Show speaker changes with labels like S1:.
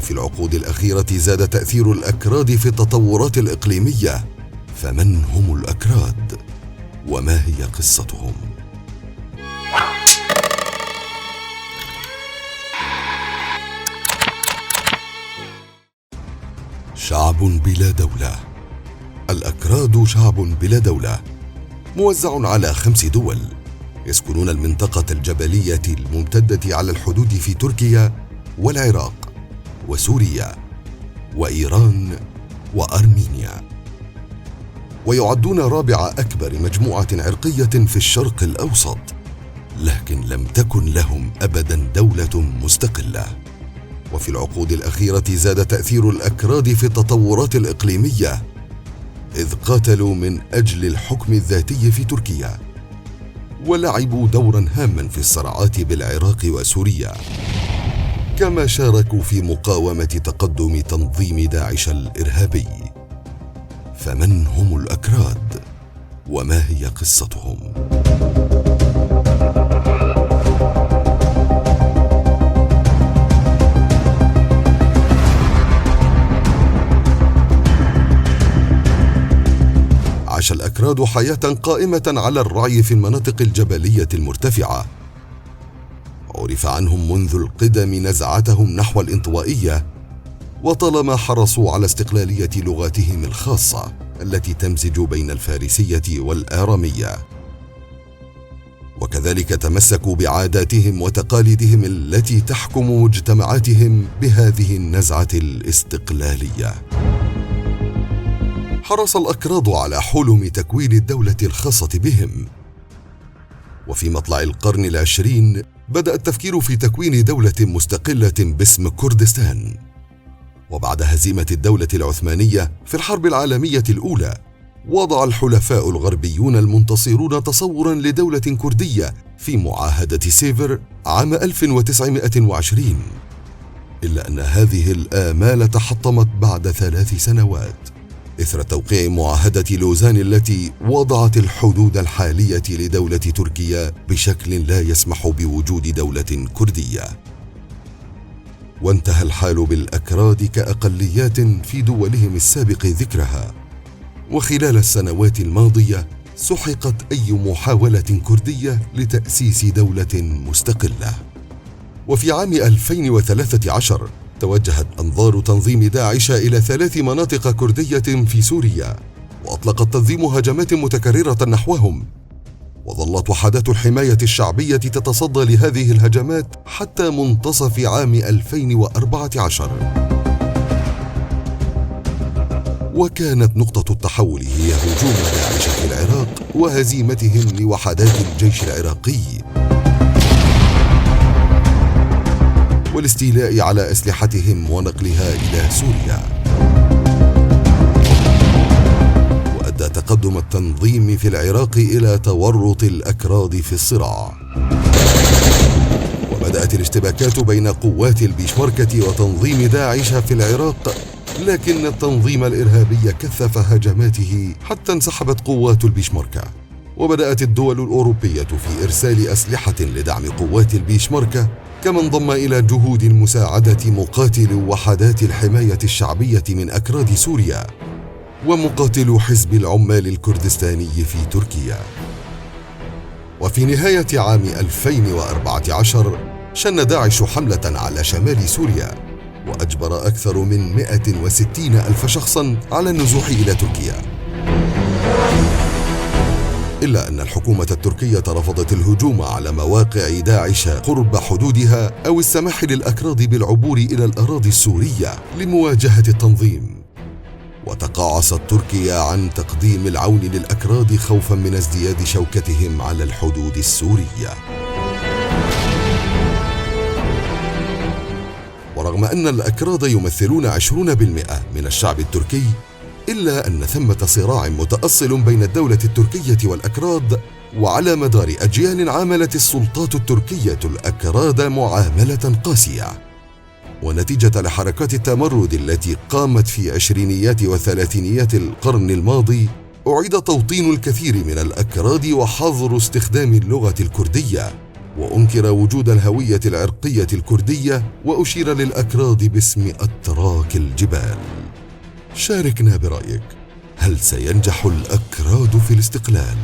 S1: وفي العقود الأخيرة زاد تأثير الأكراد في التطورات الإقليمية. فمن هم الأكراد؟ وما هي قصتهم؟ شعب بلا دولة. الأكراد شعب بلا دولة موزع على 5 دول، يسكنون المنطقة الجبلية الممتدة على الحدود في تركيا والعراق وسوريا وإيران وأرمينيا، ويعدون رابع أكبر مجموعة عرقية في الشرق الأوسط، لكن لم تكن لهم أبدا دولة مستقلة. وفي العقود الأخيرة زاد تأثير الأكراد في التطورات الإقليمية، إذ قاتلوا من أجل الحكم الذاتي في تركيا، ولعبوا دورا هاما في الصراعات بالعراق وسوريا، كما شاركوا في مقاومة تقدم تنظيم داعش الإرهابي. فمن هم الأكراد؟ وما هي قصتهم؟ عاش الأكراد حياة قائمة على الرعي في المناطق الجبلية المرتفعة. عرف عنهم منذ القدم نزعتهم نحو الانطوائية، وطالما حرصوا على استقلالية لغاتهم الخاصة التي تمزج بين الفارسية والآرامية، وكذلك تمسكوا بعاداتهم وتقاليدهم التي تحكم مجتمعاتهم بهذه النزعة الاستقلالية. حرص الأكراد على حلم تكوين الدولة الخاصة بهم، وفي مطلع القرن العشرين بدأ التفكير في تكوين دولة مستقلة باسم كردستان. وبعد هزيمة الدولة العثمانية في الحرب العالمية الأولى، وضع الحلفاء الغربيون المنتصرون تصورا لدولة كردية في معاهدة سيفر عام 1920، إلا أن هذه الآمال تحطمت بعد 3 سنوات إثر توقيع معاهدة لوزان التي وضعت الحدود الحالية لدولة تركيا بشكل لا يسمح بوجود دولة كردية. وانتهى الحال بالأكراد كأقليات في دولهم السابق ذكرها، وخلال السنوات الماضية سحقت أي محاولة كردية لتأسيس دولة مستقلة. وفي عام 2013 توجهت أنظار تنظيم داعش إلى 3 مناطق كردية في سوريا، وأطلق التنظيم هجمات متكررة نحوهم، وظلت وحدات الحماية الشعبية تتصدى لهذه الهجمات حتى منتصف عام 2014. وكانت نقطة التحول هي هجوم داعش في العراق وهزيمتهم لوحدات الجيش العراقي، والاستيلاء على أسلحتهم ونقلها إلى سوريا. وأدى تقدم التنظيم في العراق إلى تورط الأكراد في الصراع، وبدأت الاشتباكات بين قوات البيشمركة وتنظيم داعش في العراق، لكن التنظيم الإرهابي كثف هجماته حتى انسحبت قوات البيشمركة، وبدأت الدول الأوروبية في إرسال أسلحة لدعم قوات البيشمركة، كما انضم إلى جهود مساعدة مقاتلي وحدات الحماية الشعبية من أكراد سوريا ومقاتلو حزب العمال الكردستاني في تركيا. وفي نهاية عام 2014 شن داعش حملة على شمال سوريا، وأجبر أكثر من 160 ألف شخصا على النزوح إلى تركيا، إلا أن الحكومة التركية رفضت الهجوم على مواقع داعش قرب حدودها أو السماح للأكراد بالعبور إلى الأراضي السورية لمواجهة التنظيم. وتقاعست تركيا عن تقديم العون للأكراد خوفا من ازدياد شوكتهم على الحدود السورية. ورغم أن الأكراد يمثلون 20% من الشعب التركي، إلا أن ثمة صراع متأصل بين الدولة التركية والأكراد، وعلى مدار أجيال عاملت السلطات التركية الأكراد معاملة قاسية. ونتيجة لحركات التمرد التي قامت في عشرينيات وثلاثينيات القرن الماضي، أعيد توطين الكثير من الأكراد وحظر استخدام اللغة الكردية، وأنكر وجود الهوية العرقية الكردية، وأشير للأكراد باسم أتراك الجبال. شاركنا برأيك، هل سينجح الأكراد في الاستقلال؟